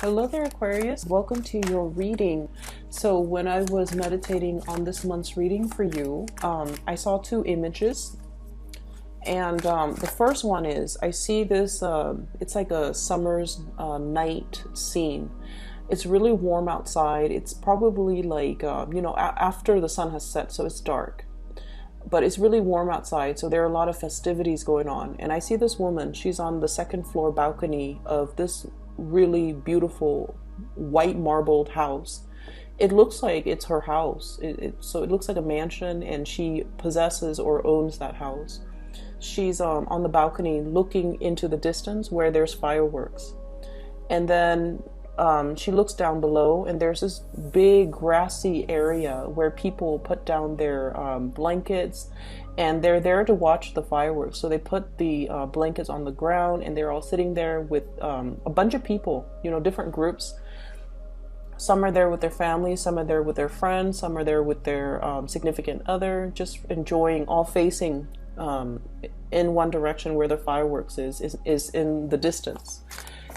Hello there, Aquarius. Welcome to your reading. So when I was meditating on this month's reading for you, I saw two images. And the first one is, I see this, it's like a summer's night scene. It's really warm outside. It's probably like, after the sun has set, so it's dark. But it's really warm outside, so there are a lot of festivities going on. And I see this woman, she's on the second floor balcony of this really beautiful white marbled house. It looks like it's her house. So it looks like a mansion, and she possesses or owns that house. She's on the balcony looking into the distance where there's fireworks. And then she looks down below, and there's this big grassy area where people put down their blankets, and they're there to watch the fireworks. So they put the blankets on the ground, and they're all sitting there with a bunch of people, different groups. Some are there with their families, some are there with their friends, some are there with their significant other, just enjoying, all facing in one direction where the fireworks is in the distance.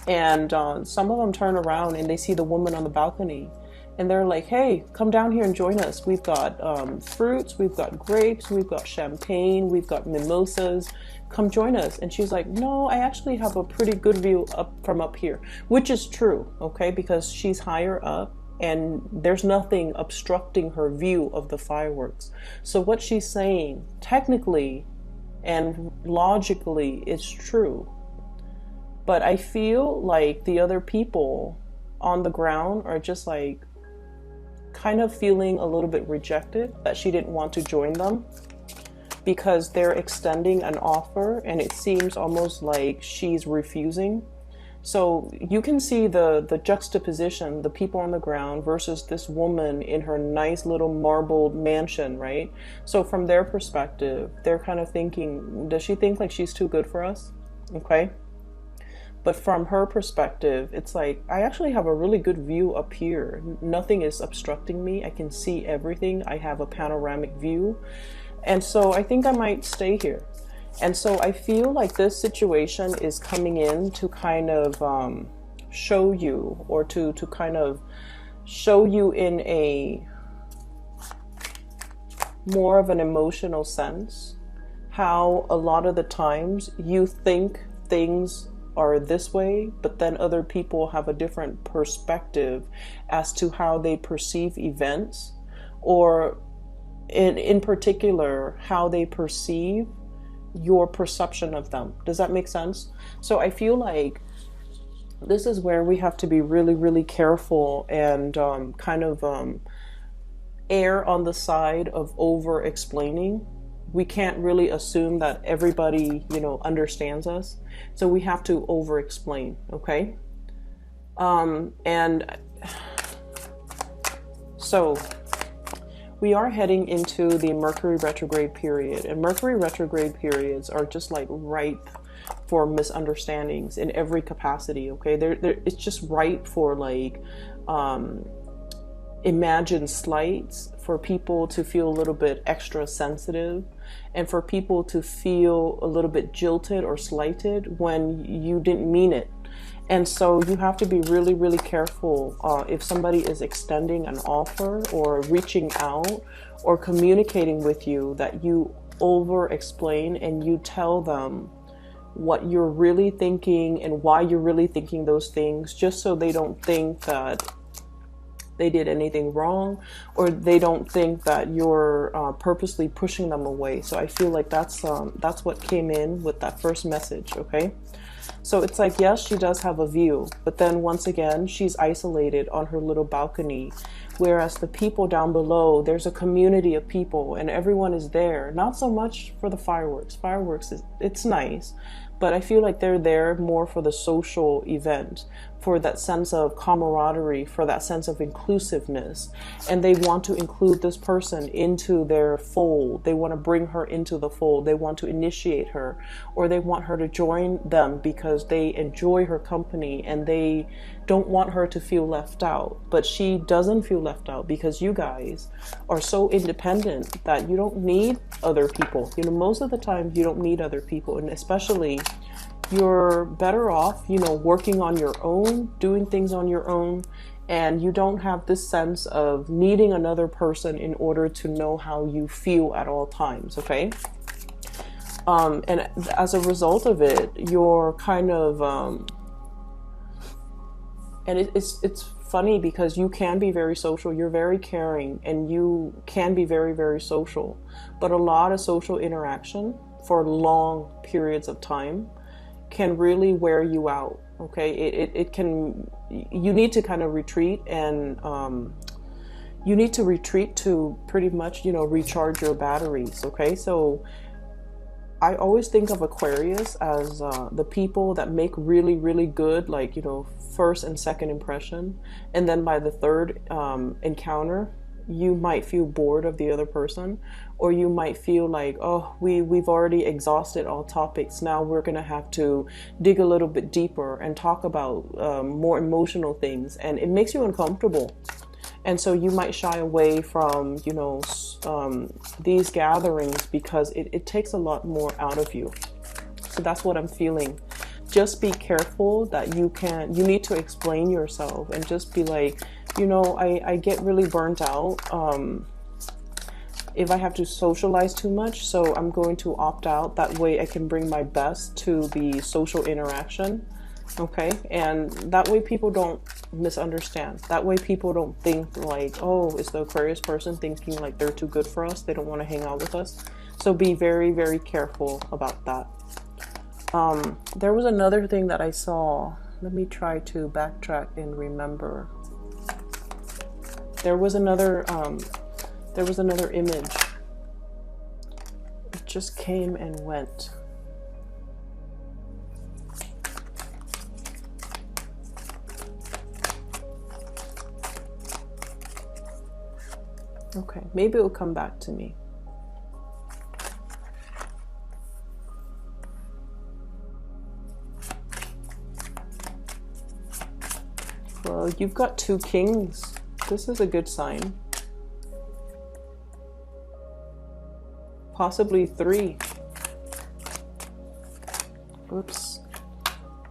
And some of them turn around and they see the woman on the balcony, and they're like, hey, come down here and join us. We've got fruits, we've got grapes, we've got champagne, we've got mimosas. Come join us. And she's like, no, I actually have a pretty good view from up here, which is true, okay, because she's higher up and there's nothing obstructing her view of the fireworks. So what she's saying technically and logically is true. But I feel like the other people on the ground are just like kind of feeling a little bit rejected, that she didn't want to join them because they're extending an offer and it seems almost like she's refusing. So you can see the juxtaposition, the people on the ground versus this woman in her nice little marbled mansion, right? So from their perspective, they're kind of thinking, does she think like she's too good for us? Okay. But from her perspective, it's like, I actually have a really good view up here. Nothing is obstructing me. I can see everything. I have a panoramic view. And so I think I might stay here. And so I feel like this situation is coming in to kind of show you, or to kind of show you in a more of an emotional sense, how a lot of the times you think things are this way, but then other people have a different perspective as to how they perceive events, or in particular, how they perceive your perception of them. Does that make sense? So I feel like this is where we have to be really, really careful and kind of err on the side of over explaining. We can't really assume that everybody, understands us. So we have to over explain, okay? And so we are heading into the Mercury retrograde period, and Mercury retrograde periods are just like ripe for misunderstandings in every capacity, okay? It's just ripe for like imagined slights, for people to feel a little bit extra sensitive, and for people to feel a little bit jilted or slighted when you didn't mean it. And so you have to be really, really careful if somebody is extending an offer or reaching out or communicating with you, that you over explain and you tell them what you're really thinking and why you're really thinking those things, just so they don't think that they did anything wrong, or they don't think that you're purposely pushing them away. So I feel like that's what came in with that first message, okay? So it's like, yes, she does have a view, but then once again, she's isolated on her little balcony, whereas the people down below, there's a community of people and everyone is there. Not so much for the fireworks. Fireworks, it's nice, but I feel like they're there more for the social event, for that sense of camaraderie, for that sense of inclusiveness. And they want to include this person into their fold. They want to bring her into the fold. They want to initiate her, or they want her to join them because they enjoy her company and they don't want her to feel left out. But she doesn't feel left out because you guys are so independent that you don't need other people. Most of the time you don't need other people, and especially you're better off, you know, working on your own, doing things on your own, and you don't have this sense of needing another person in order to know how you feel at all times, okay? And as a result of it, you're kind of, and it's funny because you can be very social, you're very caring, and you can be very, very social, but a lot of social interaction for long periods of time can really wear you out, okay? It can, you need to kind of retreat, and you need to retreat to pretty much, you know, recharge your batteries, okay? So I always think of Aquarius as the people that make really, really good, like, you know, first and second impression. And then by the third encounter, you might feel bored of the other person, or you might feel like, oh, we've already exhausted all topics. Now we're going to have to dig a little bit deeper and talk about more emotional things. And it makes you uncomfortable. And so you might shy away from, you know, these gatherings because it takes a lot more out of you. So that's what I'm feeling. Just be careful that you need to explain yourself and just be like, you know, I get really burnt out if I have to socialize too much. So I'm going to opt out. That way I can bring my best to the social interaction. Okay, and that way people don't misunderstand. That way people don't think like, oh, is the Aquarius person thinking like they're too good for us? They don't want to hang out with us. So be very, very careful about that. There was another thing that I saw. Let me try to backtrack and remember. There was another image. It just came and went. Okay, maybe it'll come back to me. Well, you've got 2 kings. This is a good sign. Possibly 3. Oops.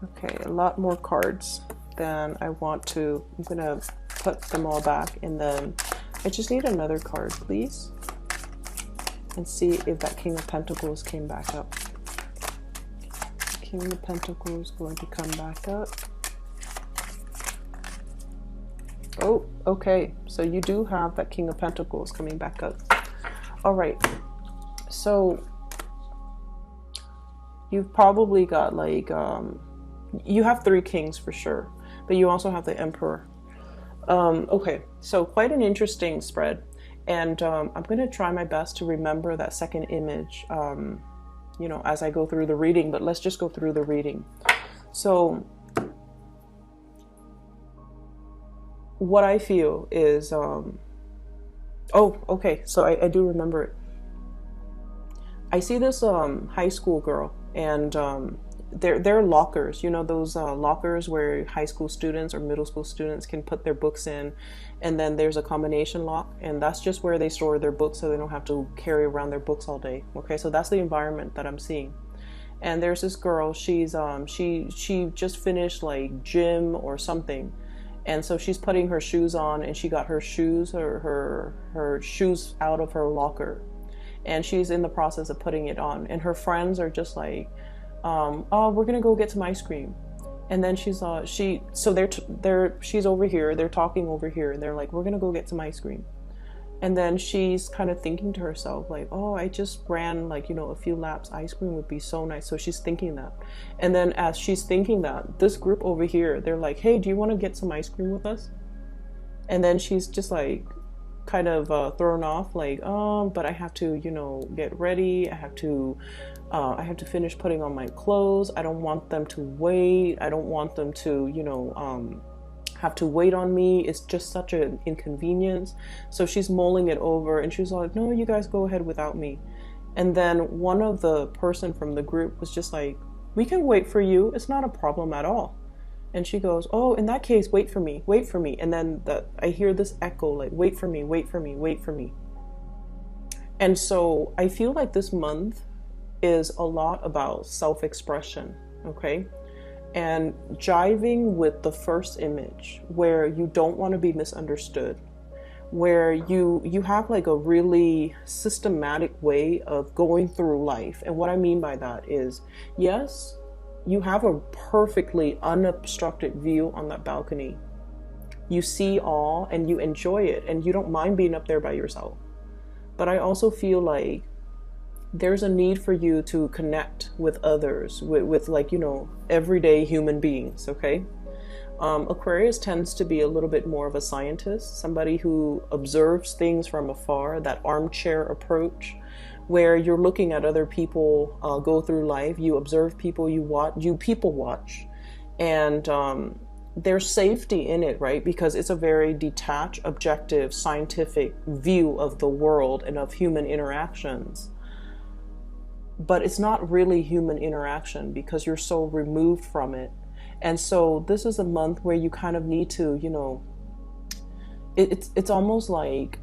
Okay, a lot more cards than I want to. I'm gonna put them all back, and then I just need another card, please. And see if that King of Pentacles came back up. King of Pentacles going to come back up. Oh, okay. So you do have that King of Pentacles coming back up. All right. So you've probably got like, you have 3 kings for sure, but you also have the Emperor. Okay, so quite an interesting spread, and I'm going to try my best to remember that second image, you know, as I go through the reading, but let's just go through the reading. So what I feel is, oh, okay, so I do remember it. I see this high school girl, and they're lockers, you know, those lockers where high school students or middle school students can put their books in, and then there's a combination lock, and that's just where they store their books so they don't have to carry around their books all day. Okay, so that's the environment that I'm seeing. And there's this girl, she's she just finished like gym or something, and so she's putting her shoes on, and she got her shoes or her shoes out of her locker, and she's in the process of putting it on, and her friends are just like, oh, we're gonna go get some ice cream. And then she's she's over here, they're talking over here, and they're like, we're gonna go get some ice cream. And then she's kind of thinking to herself like, oh, I just ran like, you know, a few laps, ice cream would be so nice. So she's thinking that. And then as she's thinking that, this group over here, they're like, hey, do you want to get some ice cream with us? And then she's just like kind of thrown off like, but I have to, you know, get ready, I have to finish putting on my clothes, I don't want them to wait, I don't want them to, you know, have to wait on me, it's just such an inconvenience. So she's mulling it over, and she's like, no, you guys go ahead without me. And then one of the person from the group was just like, we can wait for you, it's not a problem at all. And she goes, oh, in that case, wait for me, wait for me. And then I hear this echo like, wait for me, wait for me, wait for me. And so I feel like this month is a lot about self-expression. okay? And jiving with the first image where you don't want to be misunderstood, where you have like a really systematic way of going through life. And what I mean by that is, yes, you have a perfectly unobstructed view on that balcony. You see all and you enjoy it and you don't mind being up there by yourself. But I also feel like there's a need for you to connect with others, with like, you know, everyday human beings, okay? Aquarius tends to be a little bit more of a scientist, somebody who observes things from afar, that armchair approach, where you're looking at other people go through life. You observe people, you people watch, and there's safety in it, right? Because it's a very detached, objective, scientific view of the world and of human interactions. But it's not really human interaction because you're so removed from it. And so this is a month where you kind of need to, you know, it's almost like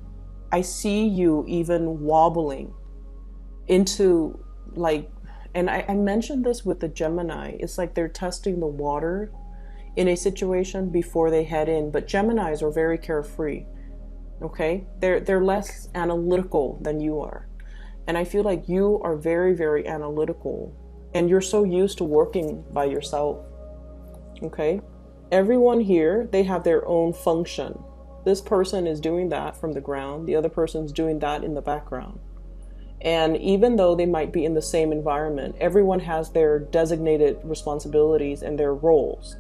I see you even wobbling into like, and I mentioned this with the Gemini, it's like they're testing the water in a situation before they head in. But Geminis are very carefree, okay? They're less analytical than you are. And I feel like you are very, very analytical and you're so used to working by yourself. Okay, everyone here, they have their own function. This person is doing that from the ground, the other person's doing that in the background. And even though they might be in the same environment, everyone has their designated responsibilities and their roles.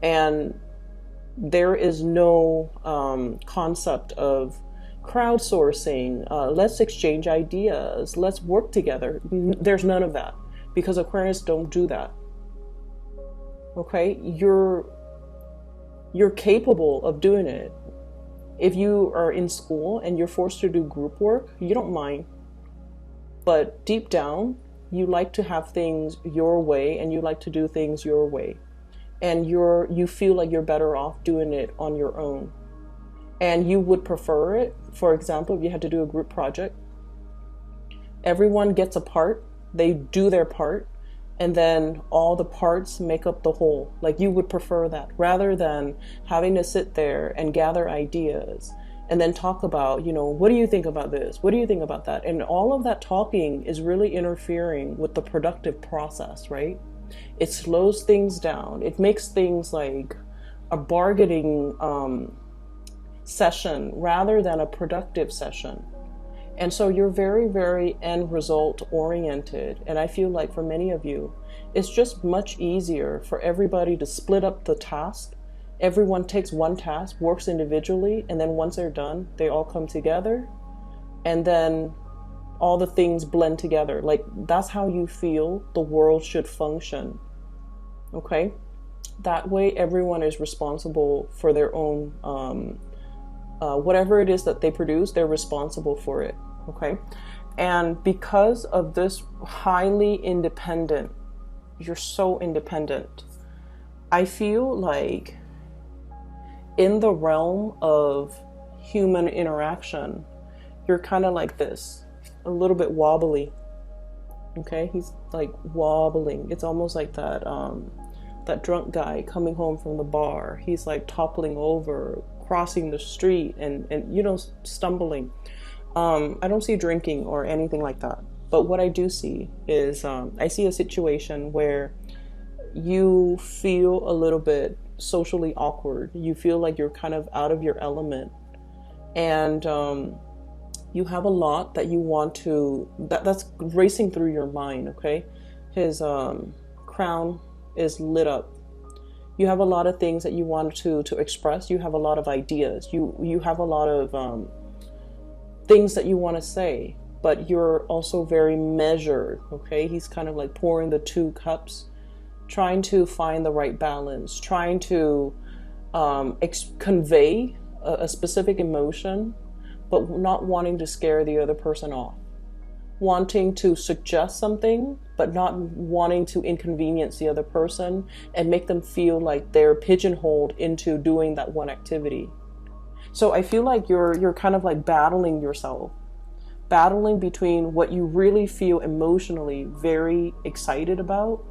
And there is no concept of crowdsourcing, let's exchange ideas, let's work together. There's none of that because Aquarius don't do that. Okay, you're capable of doing it. If you are in school and you're forced to do group work, you don't mind. But deep down, you like to have things your way and you like to do things your way. And you feel like you're better off doing it on your own. And you would prefer it, for example, if you had to do a group project, everyone gets a part, they do their part, and then all the parts make up the whole. Like you would prefer that rather than having to sit there and gather ideas and then talk about, you know, what do you think about this? What do you think about that? And all of that talking is really interfering with the productive process, right? It slows things down. It makes things like a bargaining session rather than a productive session. And so you're very, very end result oriented. And I feel like for many of you, it's just much easier for everybody to split up the task. Everyone takes one task, works individually, and then once they're done, they all come together. And then all the things blend together. Like that's how you feel the world should function. Okay? That way everyone is responsible for their own, whatever it is that they produce, they're responsible for it. Okay, and because of this highly independent, you're so independent, I feel like in the realm of human interaction, you're kind of like this, a little bit wobbly. Okay, he's like wobbling. It's almost like that that drunk guy coming home from the bar. He's like toppling over, crossing the street, and you know, stumbling. I don't see drinking or anything like that. But what I do see is I see a situation where you feel a little bit socially awkward. You feel like you're kind of out of your element. And you have a lot that you want to, that's racing through your mind, okay? His crown is lit up. You have a lot of things that you want to express. You have a lot of ideas. You have a lot of things that you want to say, but you're also very measured, okay? He's kind of like pouring the two cups, trying to find the right balance, trying to convey a specific emotion, but not wanting to scare the other person off. Wanting to suggest something, but not wanting to inconvenience the other person and make them feel like they're pigeonholed into doing that one activity. So I feel like you're kind of like battling yourself, battling between what you really feel emotionally very excited about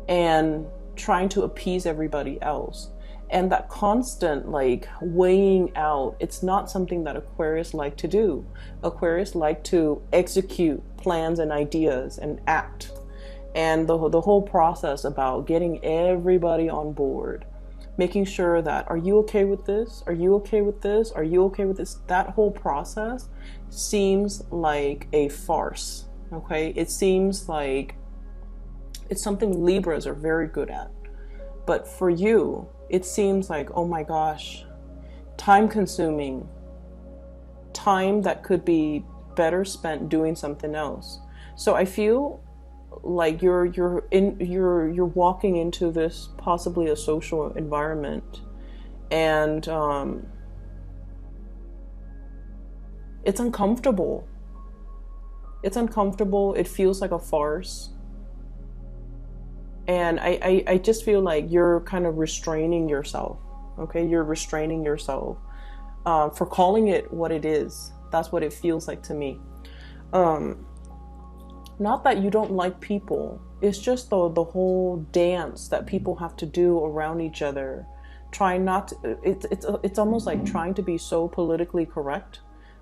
and trying to appease everybody else. And that constant like weighing out, it's not something that Aquarius like to do. Aquarius like to execute plans and ideas and act. And the whole process about getting everybody on board, making sure that, are you okay with this? Are you okay with this? Are you okay with this? That whole process seems like a farce, okay? It seems like it's something Libras are very good at. But for you, it seems like, oh my gosh, time consuming, time that could be better spent doing something else. So I feel like you're walking into this possibly a social environment, and it's uncomfortable. It's uncomfortable. It feels like a farce. And I just feel like you're kind of restraining yourself, okay? You're restraining yourself for calling it what it is. That's what it feels like to me. Not that you don't like people. It's just the whole dance that people have to do around each other. Trying not to, it's almost like trying to be so politically correct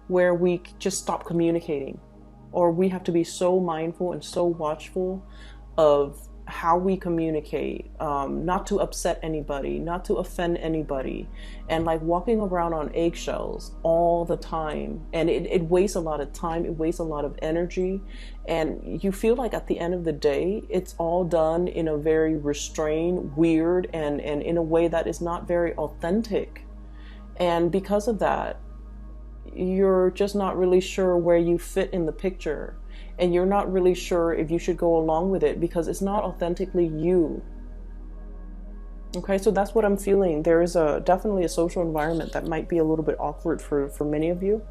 where we just stop communicating. Or we have to be so mindful and so watchful of how we communicate, not to upset anybody, not to offend anybody, and like walking around on eggshells all the time. And it wastes a lot of time, it wastes a lot of energy, and you feel like at the end of the day, it's all done in a very restrained, weird, and in a way that is not very authentic. And because of that, you're just not really sure where you fit in the picture. And you're not really sure if you should go along with it because it's not authentically you. Okay, so that's what I'm feeling. There is definitely a social environment that might be a little bit awkward for many of you.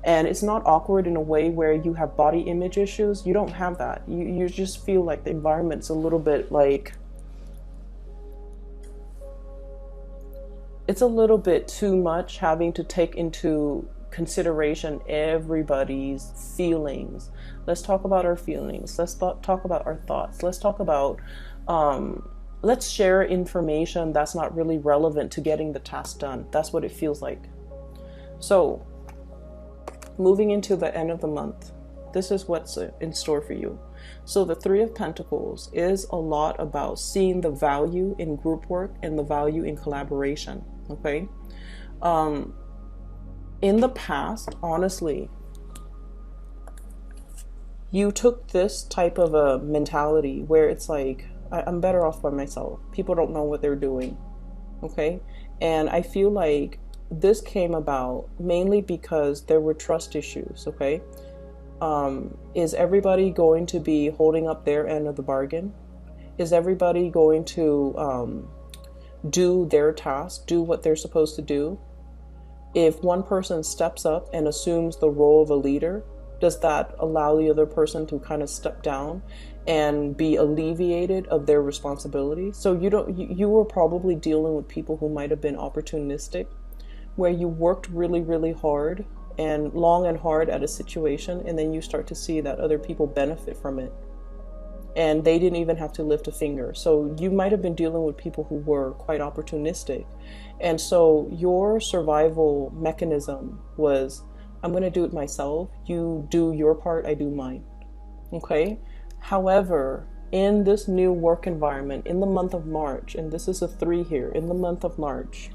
And it's not awkward in a way where you have body image issues. You don't have that. You just feel like the environment's a little bit like, it's a little bit too much having to take into consideration everybody's feelings. Let's talk about our feelings. Let's talk about our thoughts. Let's talk about, let's share information that's not really relevant to getting the task done. That's what it feels like. So, moving into the end of the month, this is what's in store for you. So the Three of Pentacles is a lot about seeing the value in group work and the value in collaboration, okay? In the past, honestly, you took this type of a mentality where it's like, I'm better off by myself. People don't know what they're doing, okay? And I feel like this came about mainly because there were trust issues, okay? Is everybody going to be holding up their end of the bargain? Is everybody going to do their task, do what they're supposed to do? If one person steps up and assumes the role of a leader, does that allow the other person to kind of step down and be alleviated of their responsibility? So you were probably dealing with people who might have been opportunistic, where you worked really, really hard and long and hard at a situation, and then you start to see that other people benefit from it. And they didn't even have to lift a finger. So you might have been dealing with people who were quite opportunistic. And so your survival mechanism was, I'm going to do it myself. You do your part, I do mine. Okay? However, in this new work environment, in the month of March, and this is a 3 here, in the month of March,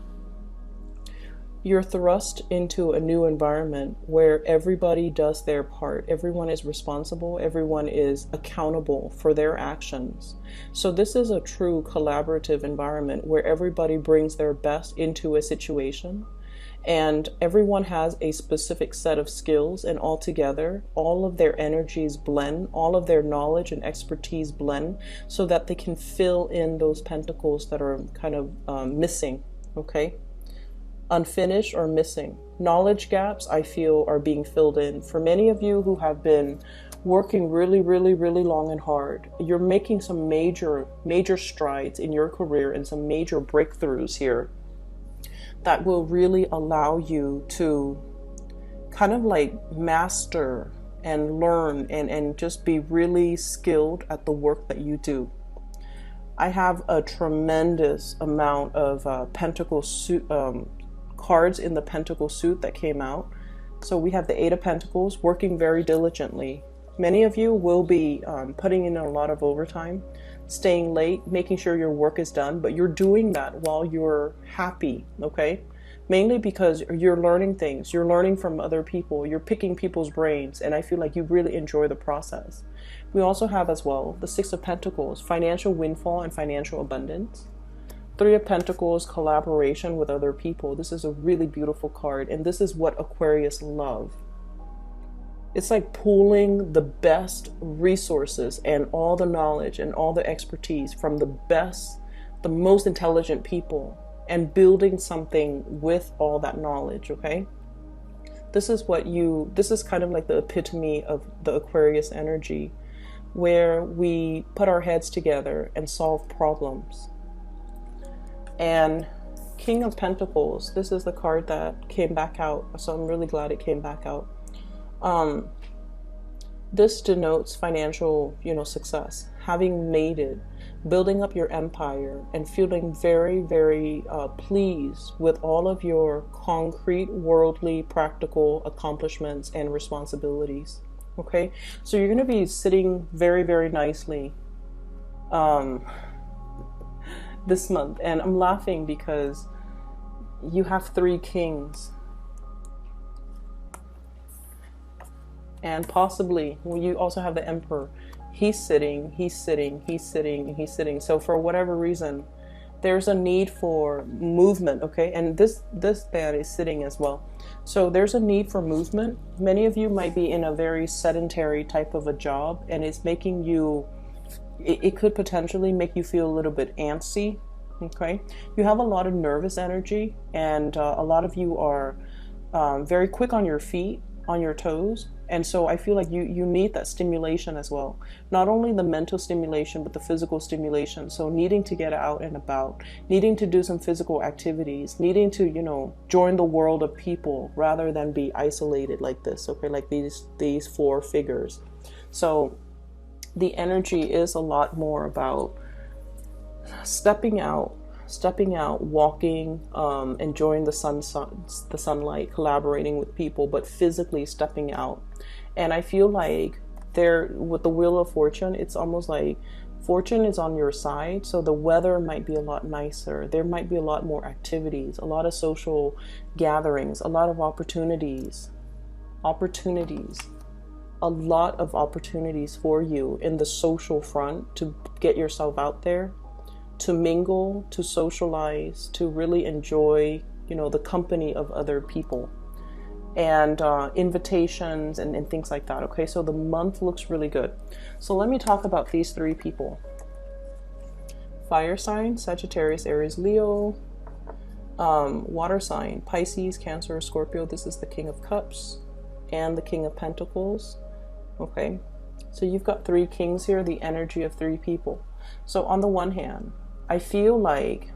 you're thrust into a new environment where everybody does their part. Everyone is responsible. Everyone is accountable for their actions. So this is a true collaborative environment where everybody brings their best into a situation, and everyone has a specific set of skills, and all together, all of their energies blend, all of their knowledge and expertise blend, so that they can fill in those pentacles that are kind of missing, okay? Unfinished or missing. Knowledge gaps, I feel, are being filled in. For many of you who have been working really, really, really long and hard, you're making some major strides in your career and some major breakthroughs here that will really allow you to kind of like master and learn and just be really skilled at the work that you do. I have a tremendous amount of pentacle suit cards in the pentacle suit that came out. So we have the Eight of Pentacles, working very diligently. Many of you will be putting in a lot of overtime, staying late, making sure your work is done, but you're doing that while you're happy, okay? Mainly because you're learning things, you're learning from other people, you're picking people's brains, and I feel like you really enjoy the process. We also have as well the Six of Pentacles, financial windfall and financial abundance. Three of Pentacles, collaboration with other people. This is a really beautiful card, and this is what Aquarius love. It's like pooling the best resources and all the knowledge and all the expertise from the best, the most intelligent people, and building something with all that knowledge, okay? This is kind of like the epitome of the Aquarius energy, where we put our heads together and solve problems. And King of Pentacles, this is the card that came back out, so I'm really glad it came back out. This denotes financial, success, having made it, building up your empire, and feeling very, very pleased with all of your concrete, worldly, practical accomplishments and responsibilities. Okay, so you're going to be sitting very, very nicely this month, and I'm laughing because you have three kings. And possibly, well, you also have the Emperor. He's sitting, he's sitting, he's sitting, and he's sitting. So for whatever reason, there's a need for movement, okay? And this man is sitting as well. So there's a need for movement. Many of you might be in a very sedentary type of a job, and it's making you, it could potentially make you feel a little bit antsy, okay? You have a lot of nervous energy, and a lot of you are very quick on your feet, on your toes. And so I feel like you need that stimulation as well. Not only the mental stimulation, but the physical stimulation. So needing to get out and about, needing to do some physical activities, needing to, join the world of people rather than be isolated like this, okay, like these four figures. So the energy is a lot more about stepping out, walking, enjoying the sunlight, collaborating with people, but physically stepping out. And I feel like with the Wheel of Fortune, it's almost like fortune is on your side. So the weather might be a lot nicer. There might be a lot more activities, a lot of social gatherings, a lot of opportunities, a lot of opportunities for you in the social front to get yourself out there, to mingle, to socialize, to really enjoy, the company of other people, and invitations and things like that. Okay, so the month looks really good. So let me talk about these three people. Fire sign, Sagittarius, Aries, Leo. Water sign, Pisces, Cancer, Scorpio. This is the King of Cups and the King of Pentacles. Okay, so you've got three kings here, the energy of three people. So on the one hand, I feel like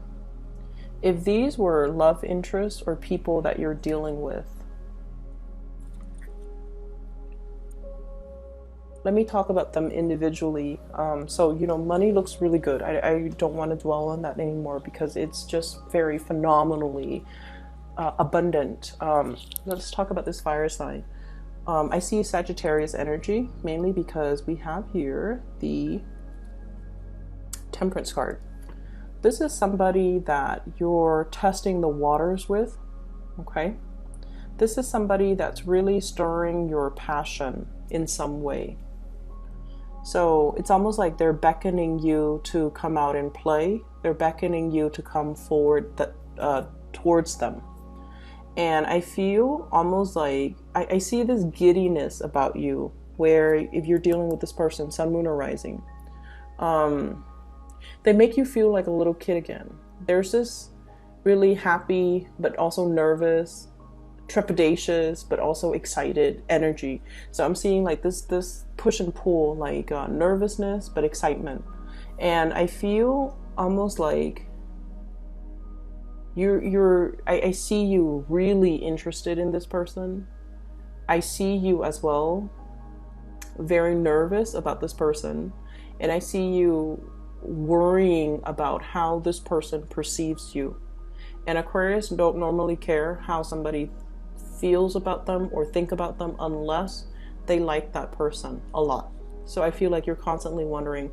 if these were love interests or people that you're dealing with, let me talk about them individually. So, money looks really good. I don't want to dwell on that anymore because it's just very phenomenally abundant. Let's talk about this fire sign. I see Sagittarius energy, mainly because we have here the Temperance card. This is somebody that you're testing the waters with, okay? This is somebody that's really stirring your passion in some way. So it's almost like they're beckoning you to come out and play. They're beckoning you to come forward towards them. And I feel almost like, I see this giddiness about you, where if you're dealing with this person, sun, moon, or rising, they make you feel like a little kid again. There's this really happy, but also nervous, trepidatious, but also excited energy. So I'm seeing like this push and pull, like nervousness, but excitement. And I feel almost like I see you really interested in this person. I see you as well very nervous about this person. And I see you worrying about how this person perceives you. And Aquarius don't normally care how somebody feels about them or think about them unless they like that person a lot. So I feel like you're constantly wondering,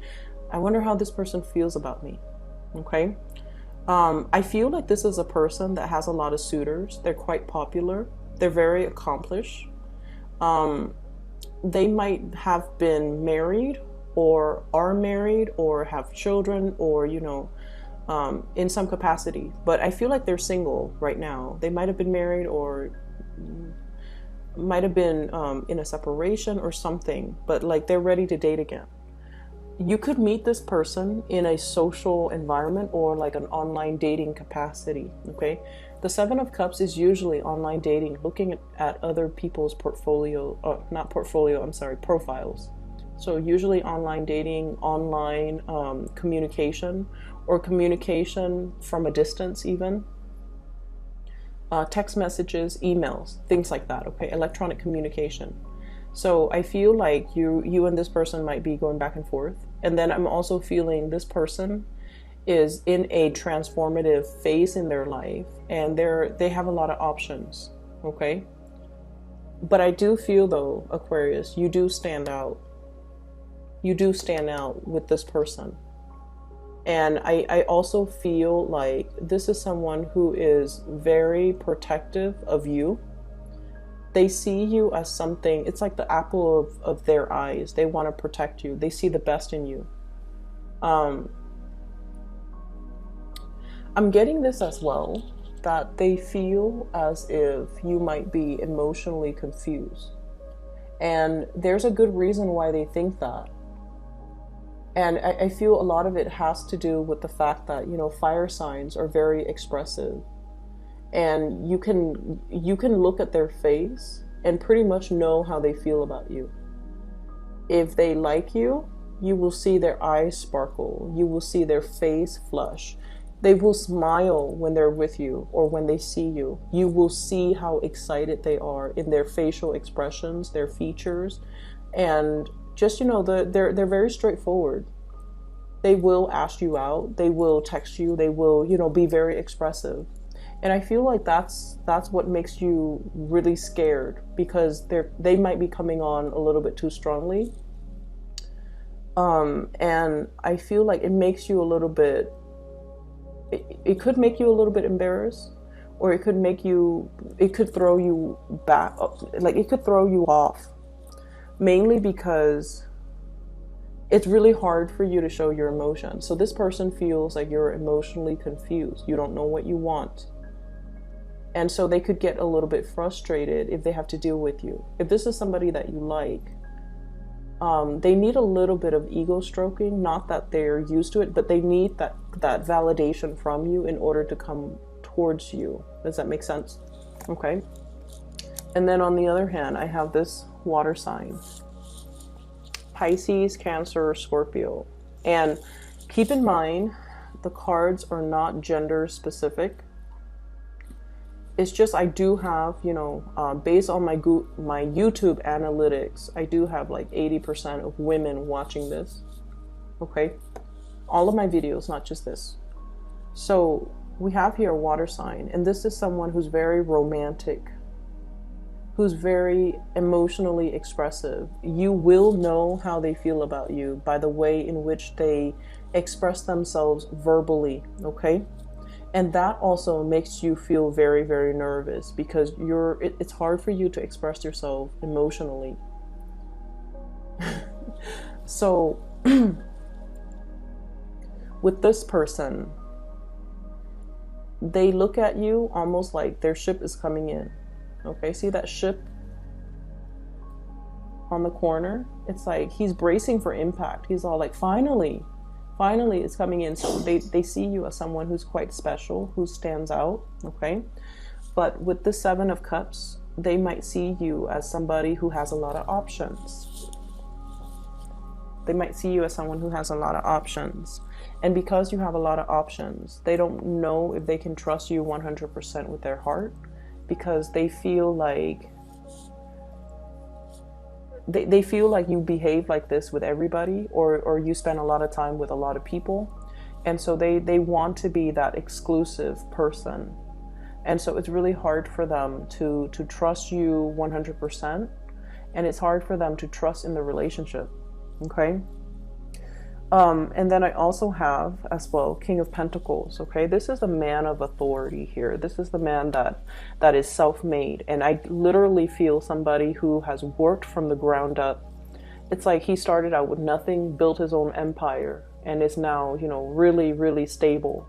I wonder how this person feels about me. Okay. I feel like this is a person that has a lot of suitors. They're quite popular. They're very accomplished. They might have been married or are married or have children or, you know, in some capacity. But I feel like they're single right now. They might have been married or might have been in a separation or something, but like they're ready to date again. You could meet this person in a social environment or like an online dating capacity, okay? The Seven of Cups is usually online dating, looking at other people's profiles. So usually online dating, online communication, or communication from a distance even. Text messages, emails, things like that, okay? Electronic communication. So I feel like you and this person might be going back and forth. And then I'm also feeling this person is in a transformative phase in their life, and they have a lot of options, okay? But I do feel though, Aquarius, you do stand out. You do stand out with this person. And I also feel like this is someone who is very protective of you. They see you as something, it's like the apple of their eyes. They want to protect you. They see the best in you. I'm getting this as well, that they feel as if you might be emotionally confused. And there's a good reason why they think that. And I feel a lot of it has to do with the fact that, you know, fire signs are very expressive. And you can look at their face and pretty much know how they feel about you. If they like you, you will see their eyes sparkle. You will see their face flush. They will smile when they're with you or when they see you. You will see how excited they are in their facial expressions, their features. And just, you know, they're very straightforward. They will ask you out. They will text you. They will, you know, be very expressive. And I feel like that's what makes you really scared, because they might be coming on a little bit too strongly. And I feel like it makes you a little bit, it could make you a little bit embarrassed, or it could throw you back, like it could throw you off, mainly because it's really hard for you to show your emotions. So this person feels like you're emotionally confused. You don't know what you want. And so they could get a little bit frustrated if they have to deal with you. If this is somebody that you like, they need a little bit of ego stroking. Not that they're used to it, but they need that validation from you in order to come towards you. Does that make sense? Okay. And then on the other hand, I have this water sign. Pisces, Cancer, Scorpio. And keep in mind, the cards are not gender specific. It's just, I do have, you know, based on my YouTube analytics, I do have like 80% of women watching this. Okay. All of my videos, not just this. So we have here a water sign, and this is someone who's very romantic, who's very emotionally expressive. You will know how they feel about you by the way in which they express themselves verbally, okay? And that also makes you feel very, very nervous, because it's hard for you to express yourself emotionally. So with this person, they look at you almost like their ship is coming in. Okay, see that ship on the corner? It's like he's bracing for impact. He's all like, finally it's coming in. So they see you as someone who's quite special, who stands out, okay? But with the Seven of Cups, they might see you as somebody who has a lot of options. They might see you as someone who has a lot of options. And because you have a lot of options, they don't know if they can trust you 100% with their heart, because they feel like they feel like you behave like this with everybody, or you spend a lot of time with a lot of people. And so they want to be that exclusive person. And so it's really hard for them to trust you 100%. And it's hard for them to trust in the relationship. Okay. And then I also have as well King of Pentacles. Okay, this is the man of authority here. This is the man that is self-made, and I literally feel somebody who has worked from the ground up. It's like he started out with nothing, built his own empire, and is now, you know, really, really stable.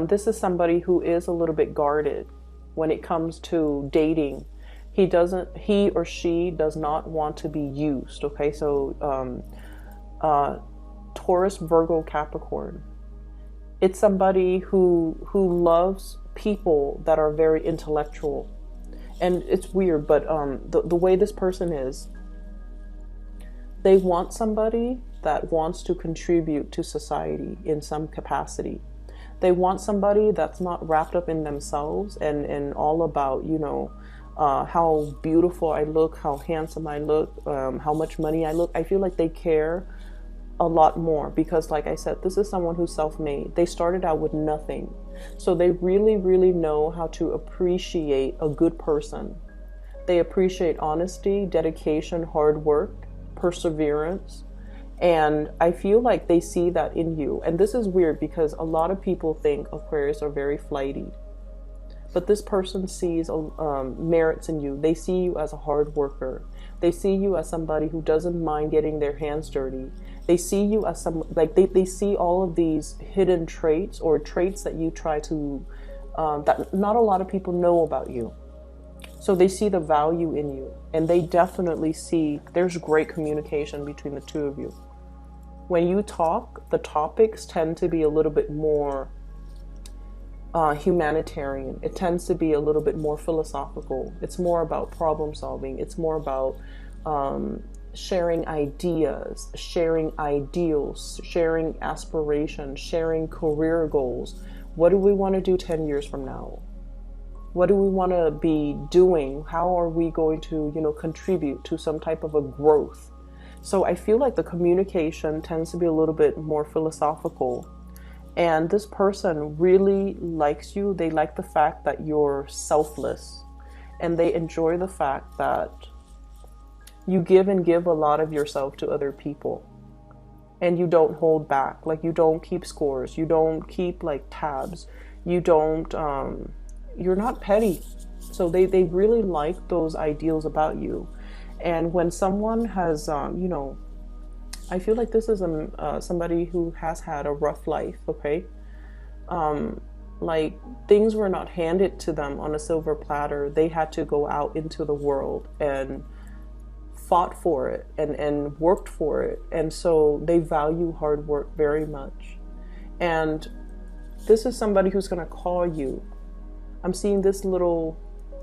This is somebody who is a little bit guarded when it comes to dating. He or she does not want to be used. Okay, so Taurus, Virgo, Capricorn. It's somebody who loves people that are very intellectual. And it's weird, but the way this person is, they want somebody that wants to contribute to society in some capacity. They want somebody that's not wrapped up in themselves and all about, you know, how beautiful I look, how handsome I look, how much money I look. I feel like they care a lot more because, like I said, this is someone who's self-made. They started out with nothing. So they really, really know how to appreciate a good person. They appreciate honesty, dedication, hard work, perseverance. And I feel like they see that in you. And this is weird because a lot of people think Aquarius are very flighty. But this person sees merits in you. They see you as a hard worker. They see you as somebody who doesn't mind getting their hands dirty. They see you as they see all of these hidden traits or traits that you try to, that not a lot of people know about you. So they see the value in you, and they definitely see there's great communication between the two of you. When you talk, the topics tend to be a little bit more humanitarian. It tends to be a little bit more philosophical. It's more about problem solving. It's more about sharing ideas, sharing ideals, sharing aspirations, sharing career goals. What do we want to do 10 years from now? What do we want to be doing? How are we going to, you know, contribute to some type of a growth? So I feel like the communication tends to be a little bit more philosophical. And this person really likes you. They like the fact that you're selfless. And they enjoy the fact that you give a lot of yourself to other people. And you don't hold back. Like, you don't keep scores. You don't keep like tabs. You don't, you're not petty. So they really like those ideals about you. And when someone has, you know, I feel like this is somebody who has had a rough life, okay? Like, things were not handed to them on a silver platter. They had to go out into the world and fought for it and worked for it. And so they value hard work very much. And this is somebody who's going to call you. I'm seeing this little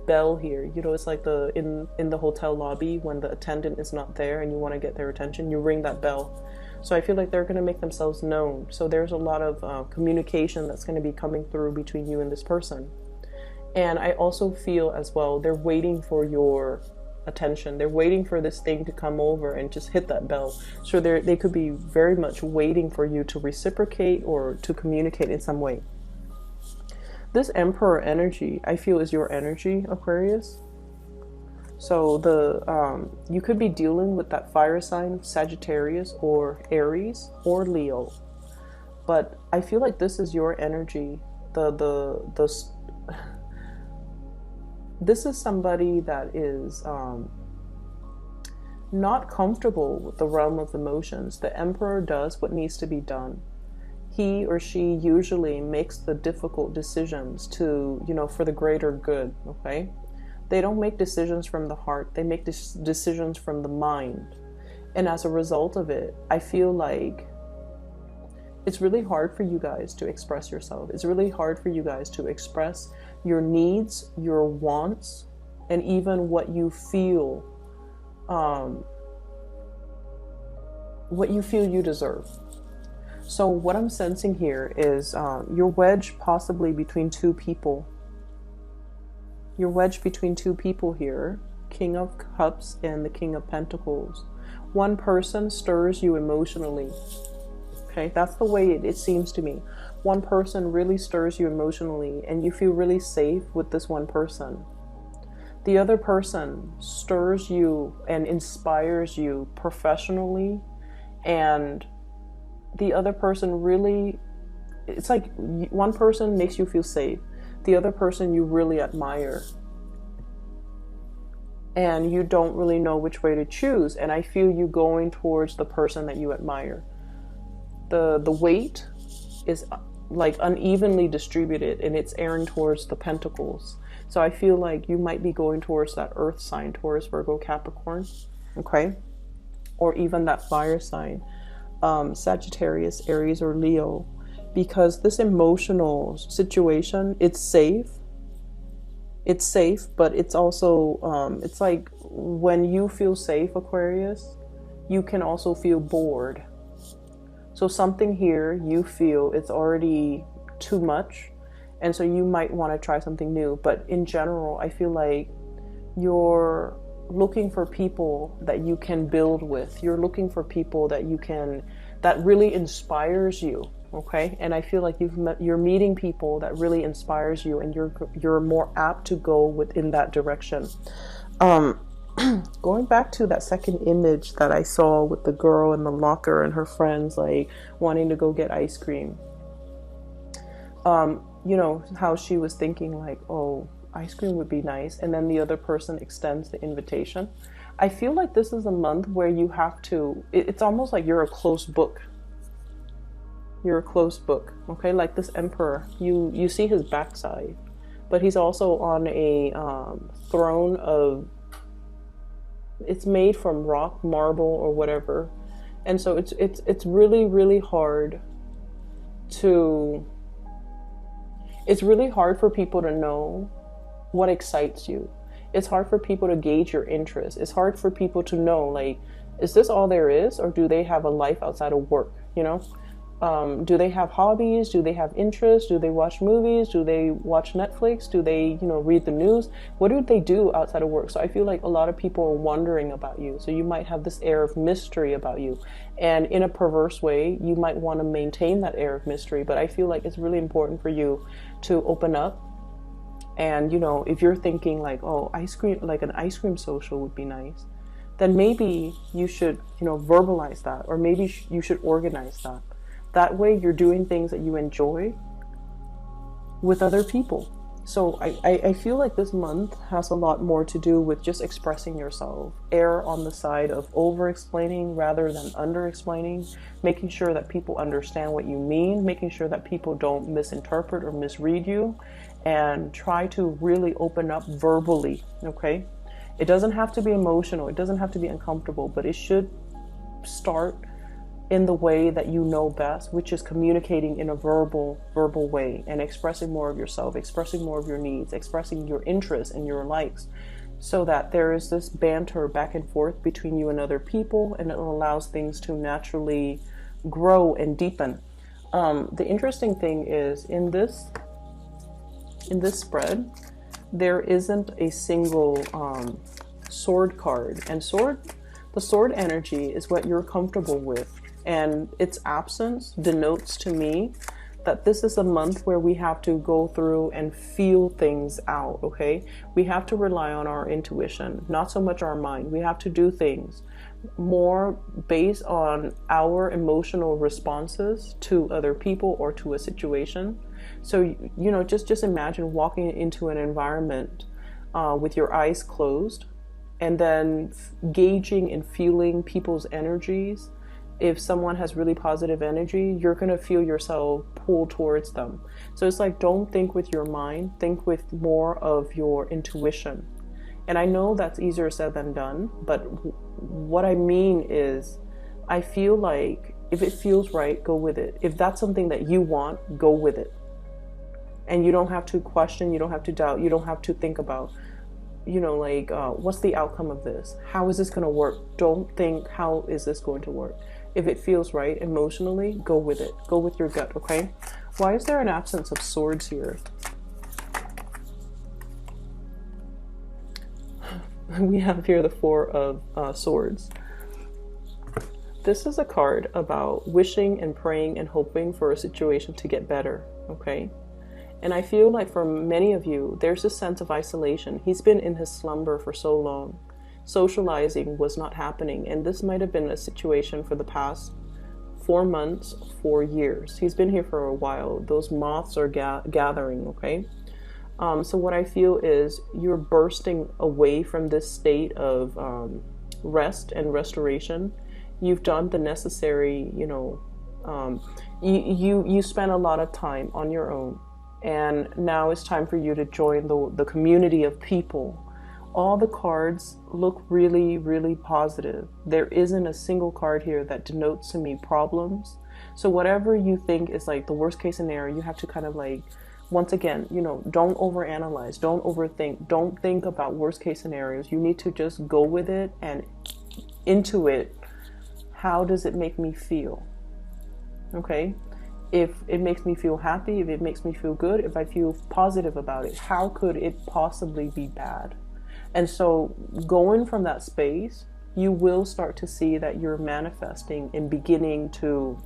bell here. You know, it's like in the hotel lobby when the attendant is not there and you want to get their attention, you ring that bell. So I feel like they're going to make themselves known. So there's a lot of communication that's going to be coming through between you and this person. And I also feel as well, they're waiting for your attention. They're waiting for this thing to come over and just hit that bell. So they could be very much waiting for you to reciprocate or to communicate in some way. This Emperor energy, I feel, is your energy, Aquarius. So you could be dealing with that fire sign, Sagittarius or Aries or Leo. But I feel like this is your energy. This is somebody that is not comfortable with the realm of emotions. The Emperor does what needs to be done. He or she usually makes the difficult decisions to, you know, for the greater good, okay? They don't make decisions from the heart. They make decisions from the mind. And as a result of it, I feel like it's really hard for you guys to express yourself. It's really hard for you guys to express your needs, your wants, and even what you feel you deserve. So what I'm sensing here is you're wedged possibly between two people. You're wedged between two people here, King of Cups and the King of Pentacles. One person stirs you emotionally. Okay, that's the way it seems to me. One person really stirs you emotionally and you feel really safe with this one person. The other person stirs you and inspires you professionally, and the other person really, it's like one person makes you feel safe. The other person you really admire. And you don't really know which way to choose. And I feel you going towards the person that you admire. The weight is like unevenly distributed and it's airing towards the pentacles. So I feel like you might be going towards that earth sign, Taurus, Virgo, Capricorn, okay? Or even that fire sign, Sagittarius, Aries, or Leo. Because this emotional situation, it's safe. It's safe, but it's also, it's like when you feel safe, Aquarius, you can also feel bored. So something here, you feel it's already too much. And so you might want to try something new. But in general, I feel like you're looking for people that you can build with. You're looking for people that you can, that really inspires you. Okay, and I feel like you're meeting people that really inspires you, and you're more apt to go within that direction. Going back to that second image that I saw with the girl in the locker and her friends like wanting to go get ice cream. You know how she was thinking like, oh, ice cream would be nice, and then the other person extends the invitation. I feel like this is a month where you have to. It's almost like you're a closed book. You're a closed book, okay? Like this emperor, you see his backside, but he's also on a throne of, it's made from rock, marble, or whatever, and so it's really, really hard to, it's really hard for people to know what excites you. It's hard for people to gauge your interest. It's hard for people to know, like, is this all there is, or do they have a life outside of work, you know? Do they have hobbies? Do they have interests? Do they watch movies? Do they watch Netflix? Do they, you know, read the news? What do they do outside of work? So I feel like a lot of people are wondering about you. So you might have this air of mystery about you. And in a perverse way, you might want to maintain that air of mystery. But I feel like it's really important for you to open up. And, you know, if you're thinking like, oh, ice cream, like an ice cream social would be nice, then maybe you should, you know, verbalize that, or maybe you should organize that. That way you're doing things that you enjoy with other people. So I feel like this month has a lot more to do with just expressing yourself. Err on the side of over-explaining rather than under-explaining. Making sure that people understand what you mean. Making sure that people don't misinterpret or misread you. And try to really open up verbally, okay? It doesn't have to be emotional. It doesn't have to be uncomfortable. But it should start in the way that you know best, which is communicating in a verbal way and expressing more of yourself, expressing more of your needs, expressing your interests and your likes, so that there is this banter back and forth between you and other people, and it allows things to naturally grow and deepen. The interesting thing is in this spread, there isn't a single sword card, and the sword energy is what you're comfortable with. And its absence denotes to me that this is a month where we have to go through and feel things out, okay? We have to rely on our intuition, not so much our mind. We have to do things more based on our emotional responses to other people or to a situation. So, you know, just imagine walking into an environment with your eyes closed and then gauging and feeling people's energies. If someone has really positive energy, you're going to feel yourself pull towards them. So it's like, don't think with your mind, think with more of your intuition. And I know that's easier said than done, but what I mean is, I feel like if it feels right, go with it. If that's something that you want, go with it. And you don't have to question, you don't have to doubt, you don't have to think about, you know, like, what's the outcome of this? How is this going to work? Don't think, how is this going to work? If it feels right emotionally, go with it. Go with your gut, okay? Why is there an absence of swords here? we have here the Four of Swords. This is a card about wishing and praying and hoping for a situation to get better, okay? And I feel like for many of you, there's a sense of isolation. He's been in his slumber for so long. Socializing was not happening, and this might have been a situation for the past 4 months, 4 years. He's been here for a while. Those moths are gathering, okay? So what I feel is you're bursting away from this state of rest and restoration. You've done the necessary, you know, you spent a lot of time on your own, and now it's time for you to join the community of people. All the cards look really, really positive. There isn't a single card here that denotes to me problems. So whatever you think is like the worst case scenario, you have to kind of like, once again, you know, don't overanalyze, don't overthink, don't think about worst case scenarios. You need to just go with it and into it. How does it make me feel? Okay? If it makes me feel happy, if it makes me feel good, if I feel positive about it, how could it possibly be bad? And so going from that space, you will start to see that you're manifesting and beginning to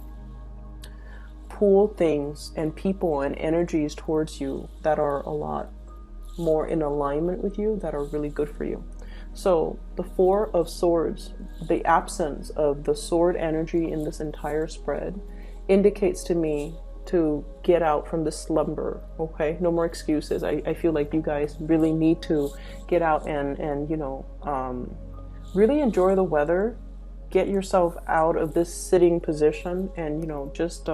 pull things and people and energies towards you that are a lot more in alignment with you, that are really good for you. So the Four of Swords, the absence of the sword energy in this entire spread, indicates to me to get out from the slumber, okay? No more excuses. I feel like you guys really need to get out and you know, really enjoy the weather. Get yourself out of this sitting position and, you know, just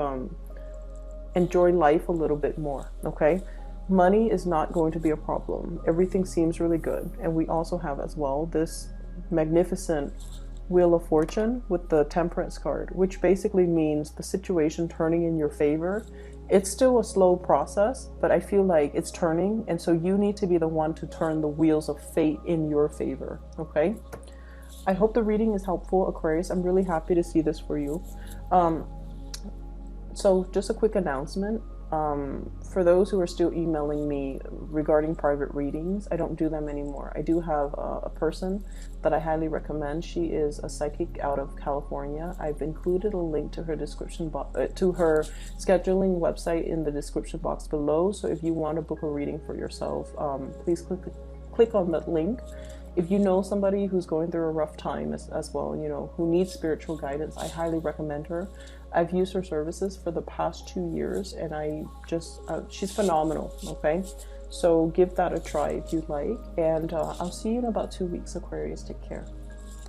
enjoy life a little bit more, okay? Money is not going to be a problem. Everything seems really good. And we also have as well this magnificent Wheel of Fortune with the Temperance card, which basically means the situation turning in your favor. It's still a slow process, but I feel like it's turning. And so you need to be the one to turn the wheels of fate in your favor, okay? I hope the reading is helpful, Aquarius. I'm really happy to see this for you. So just a quick announcement. For those who are still emailing me regarding private readings, I don't do them anymore. I do have a person that I highly recommend. She is a psychic out of California. I've included a link to her description to her scheduling website in the description box below. So if you want to book a reading for yourself, please click on that link. If you know somebody who's going through a rough time as well, you know, who needs spiritual guidance, I highly recommend her. I've used her services for the past 2 years, and I just, she's phenomenal, okay? So give that a try if you'd like, and I'll see you in about 2 weeks, Aquarius. Take care.